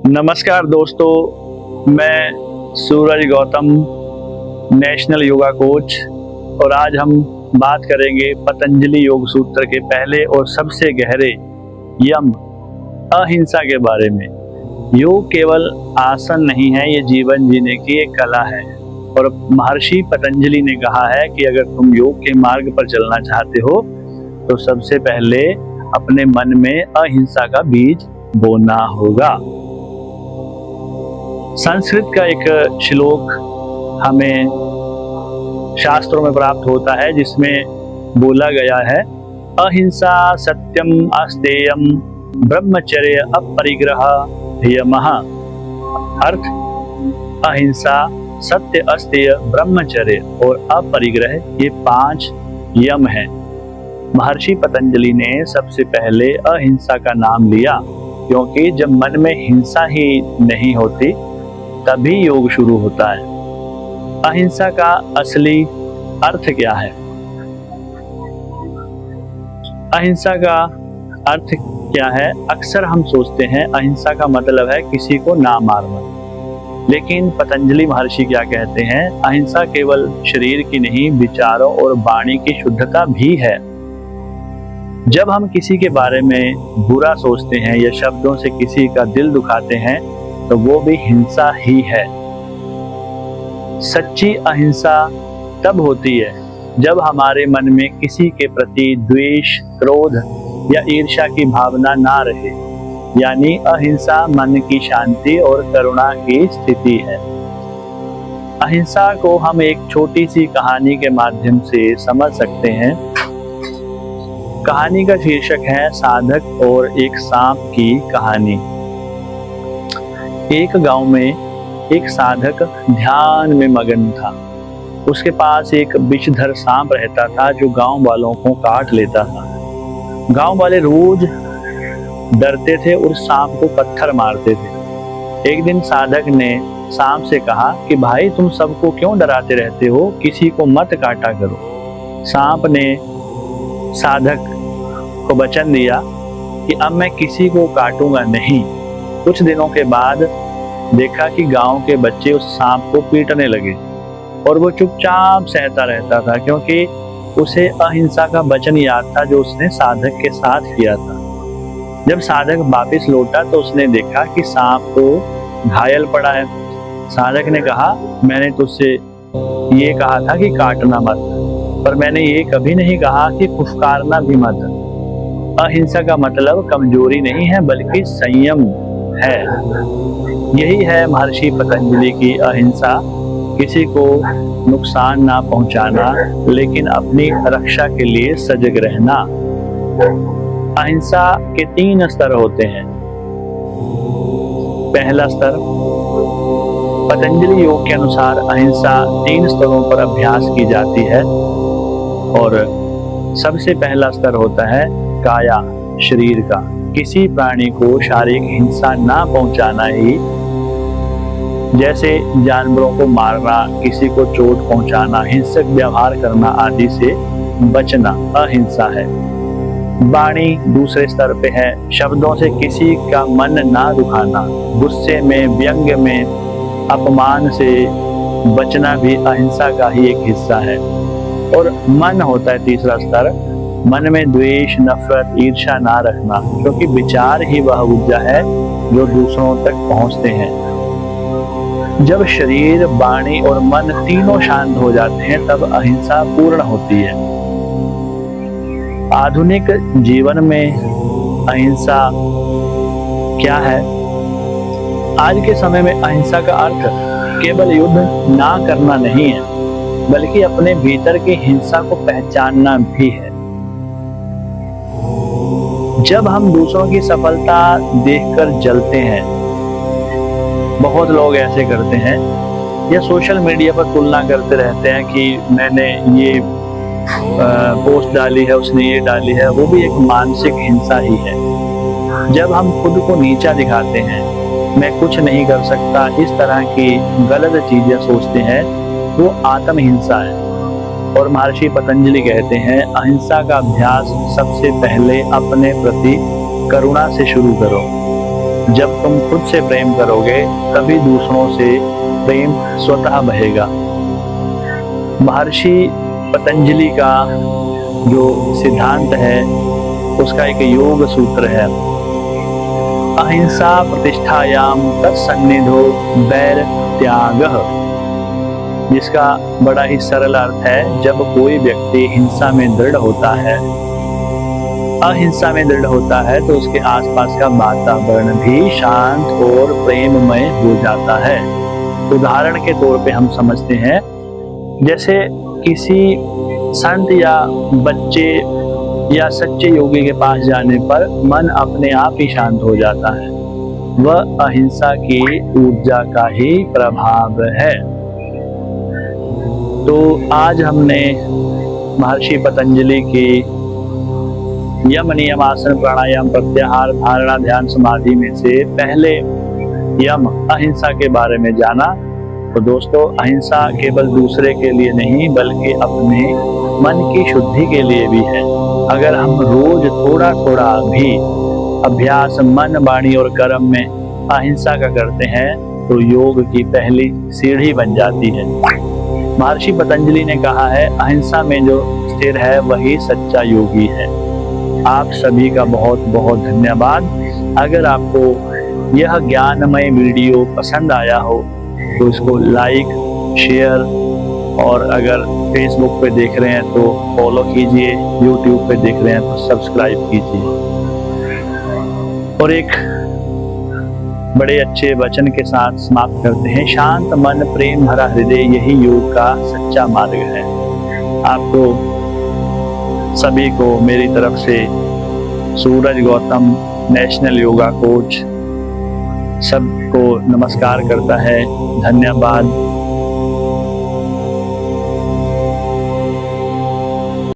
नमस्कार दोस्तों, मैं सूरज गौतम, नेशनल योगा कोच। और आज हम बात करेंगे पतंजलि योग सूत्र के पहले और सबसे गहरे यम अहिंसा के बारे में। योग केवल आसन नहीं है, ये जीवन जीने की एक कला है। और महर्षि पतंजलि ने कहा है कि अगर तुम योग के मार्ग पर चलना चाहते हो तो सबसे पहले अपने मन में अहिंसा का बीज बोना होगा। संस्कृत का एक श्लोक हमें शास्त्रों में प्राप्त होता है जिसमें बोला गया है, अहिंसा सत्यम अस्तेयम ब्रह्मचर्य अपरिग्रह यमः। अर्थ, अहिंसा, सत्य, अस्तेय, ब्रह्मचर्य और अपरिग्रह, ये 5 यम हैं। महर्षि पतंजलि ने सबसे पहले अहिंसा का नाम लिया, क्योंकि जब मन में हिंसा ही नहीं होती तभी योग शुरू होता है। अहिंसा का असली अर्थ क्या है? अहिंसा का अर्थ क्या है? अक्सर हम सोचते हैं अहिंसा का मतलब है किसी को ना मारना, लेकिन पतंजलि महर्षि क्या कहते हैं? अहिंसा केवल शरीर की नहीं, विचारों और वाणी की शुद्धता भी है। जब हम किसी के बारे में बुरा सोचते हैं या शब्दों से किसी का दिल दुखाते हैं तो वो भी हिंसा ही है। सच्ची अहिंसा तब होती है जब हमारे मन में किसी के प्रति द्वेष, क्रोध या ईर्ष्या की भावना ना रहे। यानी अहिंसा मन की शांति और करुणा की स्थिति है। अहिंसा को हम एक छोटी सी कहानी के माध्यम से समझ सकते हैं। कहानी का शीर्षक है साधक और एक सांप की कहानी। एक गांव में एक साधक ध्यान में मगन था। उसके पास एक विषधर सांप रहता था जो गांव वालों को काट लेता था। गांव वाले रोज डरते थे और सांप को पत्थर मारते थे। एक दिन साधक ने सांप से कहा कि भाई, तुम सबको क्यों डराते रहते हो, किसी को मत काटा करो। सांप ने साधक को वचन दिया कि अब मैं किसी को काटूंगा नहीं। कुछ दिनों के बाद देखा कि गांव के बच्चे उस सांप को पीटने लगे और वो चुपचाप सहता रहता था, क्योंकि उसे अहिंसा का वचन याद था जो उसने साधक के साथ किया था। जब साधक वापस लौटा तो उसने देखा कि सांप तो घायल पड़ा है। साधक ने कहा, मैंने तुझसे ये कहा था कि काटना मत, पर मैंने ये कभी नहीं कहा कि फुफकारना भी मत। अहिंसा का मतलब कमजोरी नहीं है, बल्कि संयम है। यही है महर्षि पतंजलि की अहिंसा, किसी को नुकसान ना पहुंचाना, लेकिन अपनी रक्षा के लिए सजग रहना। अहिंसा के 3 स्तर होते हैं। पहला स्तर, पतंजलि योग के अनुसार अहिंसा 3 स्तरों पर अभ्यास की जाती है। और सबसे पहला स्तर होता है काया, शरीर का। किसी प्राणी को शारीरिक हिंसा ना पहुंचाना ही, जैसे जानवरों को मारना, किसी को चोट पहुंचाना, हिंसक व्यवहार करना आदि से बचना अहिंसा है। वाणी दूसरे स्तर पे है। शब्दों से किसी का मन ना दुखाना, गुस्से में, व्यंग्य में, अपमान से बचना भी अहिंसा का ही एक हिस्सा है। और मन होता है तीसरा स्तर। मन में द्वेष, नफरत, ईर्ष्या ना रखना, क्योंकि विचार ही वह ऊर्जा है जो दूसरों तक पहुंचते हैं। जब शरीर, वाणी और मन तीनों शांत हो जाते हैं तब अहिंसा पूर्ण होती है। आधुनिक जीवन में अहिंसा क्या है? आज के समय में अहिंसा का अर्थ केवल युद्ध ना करना नहीं है, बल्कि अपने भीतर की हिंसा को पहचानना भी है। जब हम दूसरों की सफलता देखकर जलते हैं, बहुत लोग ऐसे करते हैं, या सोशल मीडिया पर तुलना करते रहते हैं कि मैंने ये पोस्ट डाली है, उसने ये डाली है, वो भी एक मानसिक हिंसा ही है। जब हम खुद को नीचा दिखाते हैं, मैं कुछ नहीं कर सकता, इस तरह की गलत चीजें सोचते हैं, वो आत्महिंसा है। और महर्षि पतंजलि कहते हैं, अहिंसा का अभ्यास सबसे पहले अपने प्रति करुणा से शुरू करो। जब तुम खुद से प्रेम करोगे तभी दूसरों से प्रेम स्वतः बहेगा। महर्षि पतंजलि का जो सिद्धांत है उसका एक योग सूत्र है, अहिंसा प्रतिष्ठायाम तत्सन्निधो वैर त्यागः, जिसका बड़ा ही सरल अर्थ है, जब कोई व्यक्ति हिंसा में दृढ़ होता है, अहिंसा में दृढ़ होता है, तो उसके आसपास का वातावरण भी शांत और प्रेममय हो जाता है। उदाहरण के तौर पे हम समझते हैं, जैसे किसी संत या बच्चे या सच्चे योगी के पास जाने पर मन अपने आप ही शांत हो जाता है। वह अहिंसा की ऊर्जा का ही प्रभाव है। तो आज हमने महर्षि पतंजलि की यम नियम आसन प्राणायाम प्रत्याहार धारणा ध्यान समाधि में से पहले यम अहिंसा के बारे में जाना। तो दोस्तों, अहिंसा केवल दूसरे के लिए नहीं बल्कि अपने मन की शुद्धि के लिए भी है। अगर हम रोज थोड़ा थोड़ा भी अभ्यास मन वाणी और कर्म में अहिंसा का करते हैं तो योग की पहली सीढ़ी बन जाती है। महर्षि पतंजलि ने कहा है, अहिंसा में जो स्थिर है वही सच्चा योगी है। आप सभी का बहुत बहुत धन्यवाद। अगर आपको यह ज्ञानमय वीडियो पसंद आया हो तो इसको लाइक शेयर, और अगर फेसबुक पे देख रहे हैं तो फॉलो कीजिए, यूट्यूब पे देख रहे हैं तो सब्सक्राइब कीजिए। और एक बड़े अच्छे वचन के साथ समाप्त करते हैं, शांत मन प्रेम भरा हृदय यही योग का सच्चा मार्ग है। आपको सभी को मेरी तरफ से सूरज गौतम नेशनल योगा कोच सबको नमस्कार करता है। धन्यवाद।